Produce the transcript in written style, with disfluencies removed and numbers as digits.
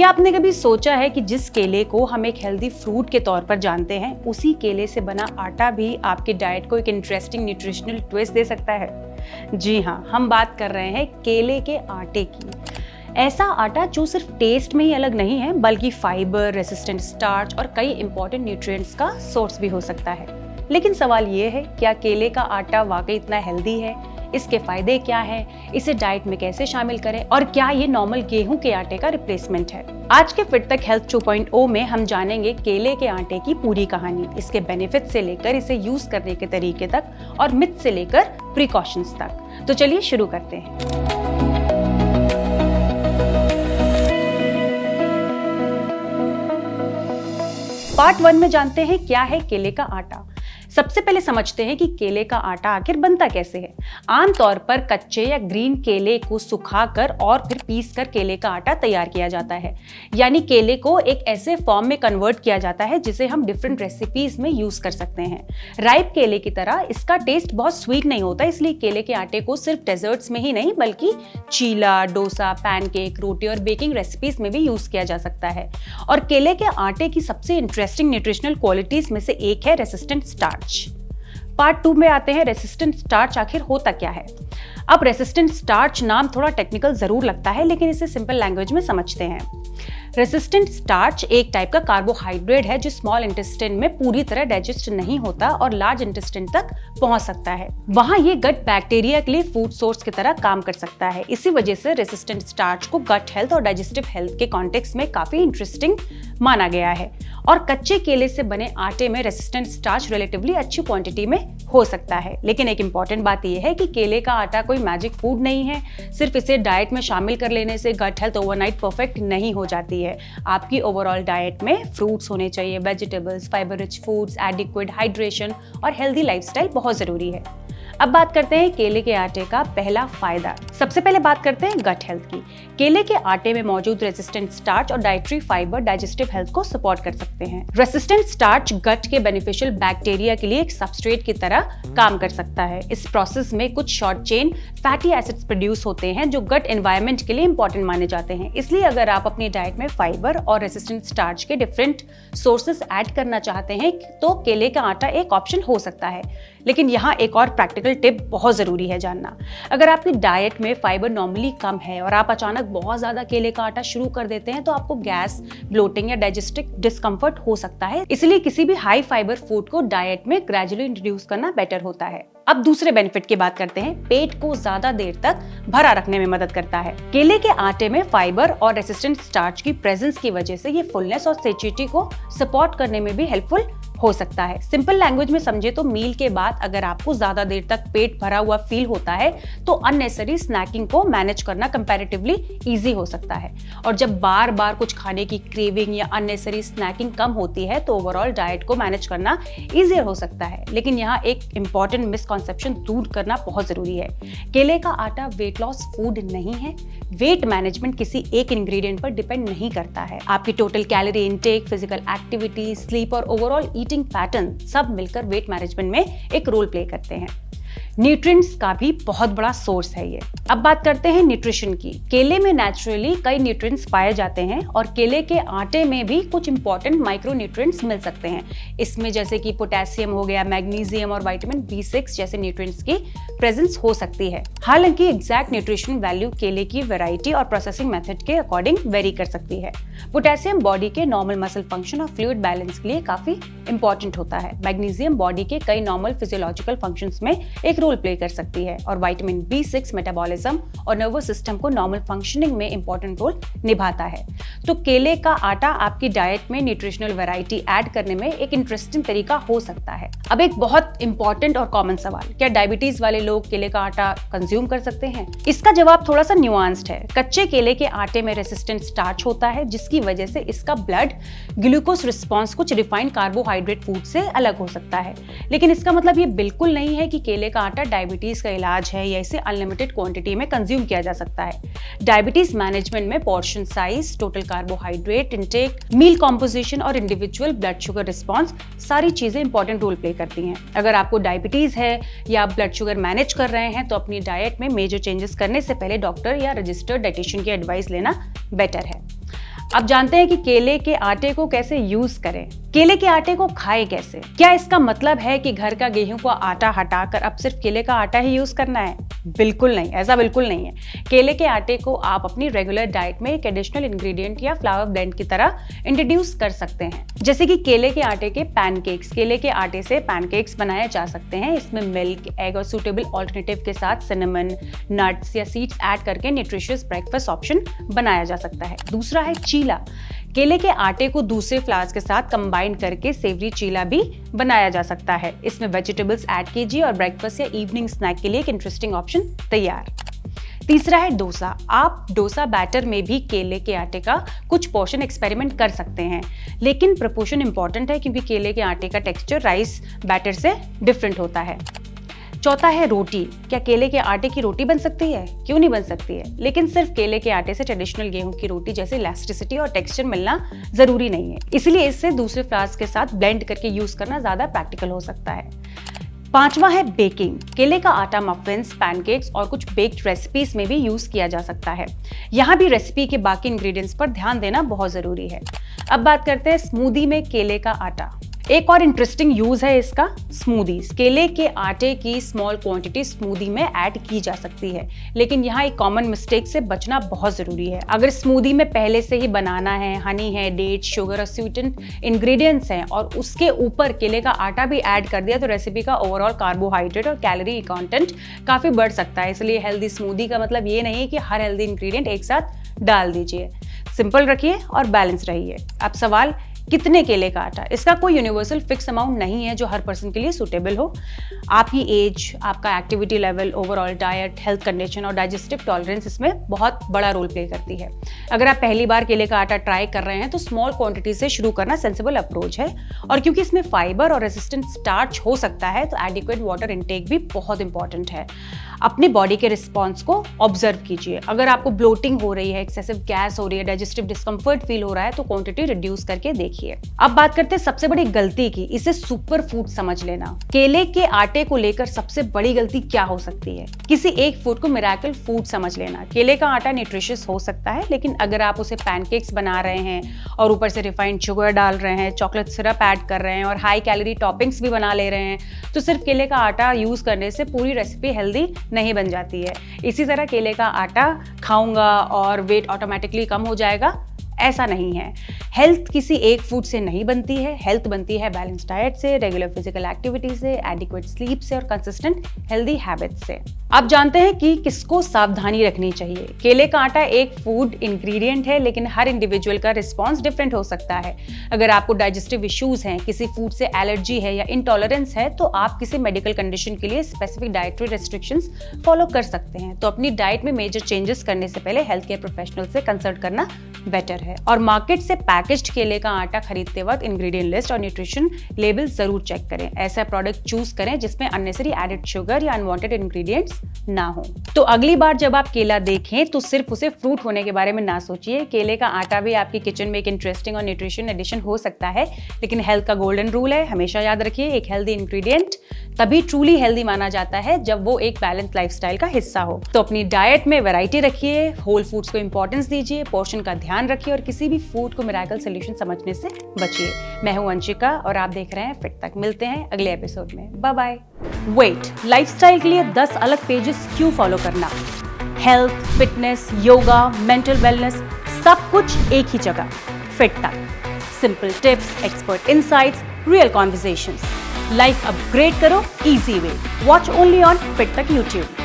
क्या आपने कभी सोचा है कि जिस केले को हम एक हेल्दी फ्रूट के तौर पर जानते हैं, उसी केले से बना आटा भी आपकी डाइट को एक इंटरेस्टिंग न्यूट्रिशनल ट्विस्ट दे सकता है? जी हाँ, हम बात कर रहे हैं केले के आटे की। ऐसा आटा जो सिर्फ टेस्ट में ही अलग नहीं है, बल्कि फाइबर, रेसिस्टेंट स्टार्च और कई इंपॉर्टेंट न्यूट्रिएंट्स का सोर्स भी हो सकता है। लेकिन सवाल ये है, क्या केले का आटा वाकई इतना हेल्दी है? इसके फायदे क्या हैं? इसे डाइट में कैसे शामिल करें? और क्या ये नॉर्मल गेहूं के आटे का रिप्लेसमेंट है? आज के फिट तक हेल्थ 2.0 में हम जानेंगे केले के आटे की पूरी कहानी, इसके बेनिफिट से लेकर इसे यूज करने के तरीके तक और मिथ से लेकर प्रिकॉशंस तक। तो चलिए शुरू करते हैं। पार्ट 1 में जानते हैं क्या है केले का आटा। सबसे पहले समझते हैं कि केले का आटा आखिर बनता कैसे है। आमतौर पर कच्चे या ग्रीन केले को सुखाकर और फिर पीसकर केले का आटा तैयार किया जाता है। यानी केले को एक ऐसे फॉर्म में कन्वर्ट किया जाता है जिसे हम डिफरेंट रेसिपीज में यूज कर सकते हैं। राइप केले की तरह इसका टेस्ट बहुत स्वीट नहीं होता, इसलिए केले के आटे को सिर्फ डेजर्ट्स में ही नहीं बल्कि चीला, डोसा, पैनकेक, रोटी और बेकिंग रेसिपीज में भी यूज किया जा सकता है। और केले के आटे की सबसे इंटरेस्टिंग न्यूट्रिशनल क्वालिटीज में से एक है रेसिस्टेंट स्टार्च। पार्ट 2 में आते हैं रेसिस्टेंट स्टार्च आखिर होता क्या है। अब रेसिस्टेंट स्टार्च नाम थोड़ा टेक्निकल जरूर लगता है, लेकिन इसे सिंपल लैंग्वेज में समझते हैं। रेसिस्टेंट स्टार्च एक टाइप का कार्बोहाइड्रेट है जो स्मॉल इंटेस्टाइन में पूरी तरह डाइजेस्ट नहीं होता और लार्ज इंटेस्टाइन तक पहुंच सकता है। वहां ये गट बैक्टीरिया के लिए फूड सोर्स की तरह काम कर सकता है। इसी वजह से रेसिस्टेंट स्टार्च को गट हेल्थ और डाइजेस्टिव हेल्थ के कॉन्टेक्स्ट में काफी इंटरेस्टिंग माना गया है। और कच्चे केले से बने आटे में रेसिस्टेंट स्टार्च रिलेटिवली अच्छी क्वांटिटी में हो सकता है। लेकिन एक इंपॉर्टेंट बात यह है कि केले का आटा कोई मैजिक फूड नहीं है। सिर्फ इसे डाइट में शामिल कर लेने से गट हेल्थ ओवरनाइट परफेक्ट नहीं हो जाती है। आपकी ओवरऑल डाइट में फ्रूट्स होने चाहिए, vegetables, fibre rich foods, adequate hydration और हेल्दी लाइफस्टाइल बहुत जरूरी है। अब बात करते हैं केले के आटे का पहला फायदा। सबसे पहले बात करते हैं गट हेल्थ की। केले के आटे में मौजूद रेसिस्टेंट स्टार्च और डाइटरी फाइबर डाइजेस्टिव हेल्थ को सपोर्ट कर सकते हैं। रेसिस्टेंट स्टार्च गट के बेनिफिशियल बैक्टीरिया के लिए एक सबस्ट्रेट की तरह काम कर सकता है। इस प्रोसेस में कुछ short chain fatty acids produce होते हैं जो गट एनवायरनमेंट के लिए इंपॉर्टेंट माने जाते हैं। इसलिए अगर आप अपनी डाइट में फाइबर और रेसिस्टेंट स्टार्च के डिफरेंट सोर्सेस ऐड करना चाहते हैं तो केले का आटा एक ऑप्शन हो सकता है। लेकिन यहाँ एक और प्रैक्टिकल टिप बहुत जरूरी है जानना। अगर आपकी डाइट में फाइबर नॉर्मली कम है और आप अचानक बहुत ज्यादा केले का आटा शुरू कर देते हैं तो आपको गैस, ब्लोटिंग या डाइजेस्टिव डिस्कम्फर्ट हो सकता है। इसलिए किसी भी हाई फाइबर फूड को डाइट में ग्रेजुअली इंट्रोड्यूस करना बेटर होता है। अब दूसरे बेनिफिट की बात करते हैं। पेट को ज्यादा देर तक भरा रखने में मदद करता है। केले के आटे में फाइबर और रेसिस्टेंट स्टार्च की प्रेजेंस की वजह से ये फुलनेस और सेटिटी को सपोर्ट करने में भी हेल्पफुल हो सकता है। सिंपल लैंग्वेज में समझे तो मील के बाद अगर आपको ज्यादा देर तक पेट भरा हुआ फील होता है तो अननेसेसरी स्नैकिंग को मैनेज करना कंपैरेटिवली इजी हो सकता है। और जब बार बार कुछ खाने की क्रेविंग या अननेसेसरी स्नैकिंग कम होती है तो ओवरऑल डाइट को मैनेज करना इजियर हो सकता है। लेकिन यहाँ एक इंपॉर्टेंट मिसकॉन्सेप्शन दूर करना बहुत जरूरी है। केले का आटा वेट लॉस फूड नहीं है। वेट मैनेजमेंट किसी एक इंग्रेडिएंट पर डिपेंड नहीं करता है। आपकी total calorie intake, physical activity, sleep और ओवरऑल ईटिंग पैटर्न सब मिलकर वेट मैनेजमेंट में एक रोल प्ले करते हैं। न्यूट्रिएंट्स का भी बहुत बड़ा सोर्स है ये। अब बात करते हैं न्यूट्रिशन की। केले में नेचुरली कई न्यूट्रिएंट्स पाए जाते हैं और केले के आटे में भी कुछ इंपॉर्टेंट माइक्रो न्यूट्रिएंट्स मिल सकते हैं। इसमें जैसे कि पोटेशियम हो गया, मैग्नीशियम और विटामिन B6 जैसे न्यूट्रिएंट्स की प्रेजेंस हो सकती है। हालांकि एग्जैक्ट न्यूट्रिशन वैल्यू केले की वैरायटी और प्रोसेसिंग मेथड के अकॉर्डिंग वेरी कर सकती है। पोटेशियम बॉडी के नॉर्मल मसल फंक्शन और फ्लूइड बैलेंस के लिए काफी इंपॉर्टेंट होता है। मैग्नीशियम बॉडी के कई नॉर्मल फिजियोलॉजिकल फंक्शंस में एक रोल प्ले कर सकती है और विटामिन B6 मेटाबॉलिज्म और नर्वस सिस्टम को नॉर्मल फंक्शनिंग में इंपॉर्टेंट रोल निभाता है। तो केले का आटा आपकी डाइट में न्यूट्रिशनल वैरायटी ऐड करने में एक इंटरेस्टिंग तरीका हो सकता है। अब एक बहुत इंपॉर्टेंट और कॉमन सवाल, क्या डायबिटीज वाले लोग केले का आटा कंज्यूम कर सकते हैं? इसका जवाब थोड़ा सा न्यूआंस्ड है। कच्चे केले के आटे में रेसिस्टेंट स्टार्च होता है जिसकी वजह से इसका ब्लड ग्लूकोज रिस्पॉन्स कुछ रिफाइंड कार्बोहाइड्रेट फूड से अलग हो सकता है। लेकिन इसका मतलब ये बिल्कुल नहीं है कि केले का आटा डायबिटीज का इलाज है या इसे अनलिमिटेड क्वांटिटी में कंज्यूम किया जा सकता है। डायबिटीज मैनेजमेंट में portion size, total carbohydrate intake, meal composition और इंडिविजुअल ब्लड शुगर रिस्पॉन्स सारी चीजें इंपॉर्टेंट रोल प्ले करती हैं। अगर आपको डायबिटीज है या आप ब्लड शुगर मैनेज कर रहे हैं तो अपनी डाइट में मेजर चेंजेस करने से पहले डॉक्टर या रजिस्टर्ड डाइटिशियन की एडवाइस लेना बेटर है। अब जानते हैं कि केले के आटे को कैसे यूज करें। केले के आटे को खाएं कैसे? क्या इसका मतलब है कि घर का गेहूं का आटा हटाकर अब सिर्फ केले का आटा ही यूज करना है? बिल्कुल नहीं, ऐसा बिल्कुल नहीं है। केले के आटे को आप अपनी रेगुलर डाइट में एक एडिशनल इंग्रेडिएंट या फ्लावर ब्लेंड की तरह इंट्रोड्यूस कर सकते हैं, जैसे कि केले के आटे के पैनकेक्स। केले के आटे से पैनकेक्स बनाए जा सकते हैं। इसमें मिल्क, एग और सूटेबल ऑल्टरनेटिव के साथ सिनेमन, नट्स या सीड्स ऐड करके न्यूट्रिशियस ब्रेकफास्ट ऑप्शन बनाया जा सकता है। दूसरा है चीला। केले के आटे को दूसरे फ्लावर्स के साथ कंबाइन करके सेवरी चीला भी बनाया जा सकता है। इसमें वेजिटेबल्स ऐड कीजिए और ब्रेकफास्ट या इवनिंग स्नैक के लिए एक इंटरेस्टिंग ऑप्शन तैयार। तीसरा है डोसा। आप डोसा बैटर में भी केले के आटे का कुछ पोर्शन एक्सपेरिमेंट कर सकते हैं, लेकिन प्रपोर्शन इंपॉर्टेंट है क्योंकि केले के आटे का टेक्सचर राइस बैटर से डिफरेंट होता है। चौथा है रोटी। क्या केले के आटे की रोटी बन सकती है? क्यों नहीं बन सकती है, लेकिन सिर्फ केले के आटे से ट्रेडिशनल गेहूं की रोटी जैसे इलास्टिसिटी और टेक्सचर मिलना जरूरी नहीं है, इसलिए इससे दूसरे फ्लावर्स के साथ ब्लेंड करके यूज करना ज्यादा प्रैक्टिकल हो सकता है। पांचवा है बेकिंग। केले का आटा मफिन्स, पैनकेक्स और कुछ बेक्ड रेसिपीज में भी यूज किया जा सकता है। यहाँ भी रेसिपी के बाकी इंग्रेडिएंट्स पर ध्यान देना बहुत जरूरी है। अब बात करते हैं स्मूदी में केले का आटा। एक और इंटरेस्टिंग यूज है इसका, स्मूदीज। केले के आटे की स्मॉल क्वांटिटी स्मूदी में ऐड की जा सकती है, लेकिन यहाँ एक कॉमन मिस्टेक से बचना बहुत जरूरी है। अगर स्मूदी में पहले से ही बनाना है, हनी है, डेट, शुगर और स्वीटेंड इंग्रेडिएंट्स हैं और उसके ऊपर केले का आटा भी ऐड कर दिया तो रेसिपी का ओवरऑल कार्बोहाइड्रेट और कैलोरी कंटेंट काफी बढ़ सकता है। इसलिए हेल्दी स्मूदी का मतलब ये नहीं है कि हर हेल्दी इंग्रेडिएंट एक साथ डाल दीजिए। सिंपल रखिए और बैलेंस रहिए। अब सवाल, कितने केले का आटा? इसका कोई यूनिवर्सल फिक्स अमाउंट नहीं है जो हर पर्सन के लिए सूटेबल हो। आपकी एज, आपका activity level, overall diet, health condition और डाइजेस्टिव टॉलरेंस इसमें बहुत बड़ा रोल प्ले करती है। अगर आप पहली बार केले का आटा ट्राई कर रहे हैं तो स्मॉल क्वांटिटी से शुरू करना सेंसिबल अप्रोच है, और क्योंकि इसमें फाइबर और रेजिस्टेंट स्टार्च हो सकता है तो एडिक्वेट वाटर इनटेक भी बहुत इंपॉर्टेंट है। अपने बॉडी के रिस्पॉन्स को ऑब्जर्व कीजिए। अगर आपको ब्लोटिंग हो रही है, एक्सेसिव गैस हो रही है, डाइजेस्टिव डिस्कम्फर्ट फील हो रहा है तो क्वांटिटी रिड्यूस करके देखिए। अब बात करते हैं सबसे बड़ी गलती की, इसे सुपर फूड समझ लेना। केले के आटे को लेकर सबसे बड़ी गलती क्या हो सकती है? किसी एक फूड को मिरेकल फूड समझ लेना। केले का आटा न्यूट्रिशियस हो सकता है, लेकिन अगर आप उसे पैनकेक्स बना रहे हैं और ऊपर से रिफाइंड शुगर डाल रहे हैं, चॉकलेट सिरप ऐड कर रहे हैं और हाई कैलोरी टॉपिंग्स भी बना ले रहे हैं, तो सिर्फ केले का आटा यूज करने से पूरी रेसिपी हेल्दी नहीं बन जाती है। इसी तरह केले का आटा खाऊंगा और वेट ऑटोमेटिकली कम हो जाएगा, ऐसा नहीं है। हेल्थ किसी एक फूड से नहीं बनती है। हेल्थ बनती है बैलेंस डाइट से, रेगुलर फिजिकल एक्टिविटी से, एडिक्वेट स्लीप से और कंसिस्टेंट हेल्दी हैबिट्स से। अब जानते हैं कि किसको सावधानी रखनी चाहिए। केले का आटा एक फूड इंग्रेडिएंट है, लेकिन हर इंडिविजुअल का रिस्पॉन्स डिफरेंट हो सकता है। अगर आपको डाइजेस्टिव इश्यूज हैं, किसी फूड से एलर्जी है या इंटॉलरेंस है, तो आप किसी मेडिकल कंडीशन के लिए स्पेसिफिक डाइटरी रेस्ट्रिक्शंस फॉलो कर सकते हैं। तो अपनी डाइट में मेजर चेंजेस करने से पहले हेल्थ केयर प्रोफेशनल से कंसल्ट करना बेटर है। और मार्केट से पैकेज्ड केले का आटा खरीदते वक्त इंग्रेडिएंट लिस्ट और न्यूट्रिशन लेबल जरूर चेक करें। ऐसा प्रोडक्ट चूज करें जिसमें अननेसेसरी एडेड शुगर या अनवांटेड इंग्रेडिएंट्स ना हो। तो अगली बार जब आप केला देखें तो सिर्फ उसे फ्रूट होने के बारे में ना सोचिए। केले का आटा भी आपकी किचन में एक इंटरेस्टिंग और न्यूट्रिशन एडिशन हो सकता है, लेकिन हेल्थ का गोल्डन रूल है, हमेशा याद रखिए, एक हेल्दी इंग्रेडिएंट तभी ट्रूली हेल्दी माना जाता है जब वो एक बैलेंस लाइफस्टाइल का हिस्सा हो। तो अपनी डाइट में वैरायटी रखिए, होल फूड्स को इंपॉर्टेंस दीजिए, पोर्शन का ध्यान रखिए और किसी भी फूड को मिरेकल सॉल्यूशन समझने से बचिए। मैं हूं अंशिका और आप देख रहे हैं फिट तक। मिलते हैं अगले एपिसोड में। Bye bye. वेट, लाइफस्टाइल के लिए 10 अलग पेजेस क्यों फॉलो करना? Health, fitness, yoga, mental wellness, सब कुछ एक ही जगह, Fit Tak. Simple tips, expert insights, real conversations. Life upgrade करो easy way. Watch only on Fit Tak YouTube.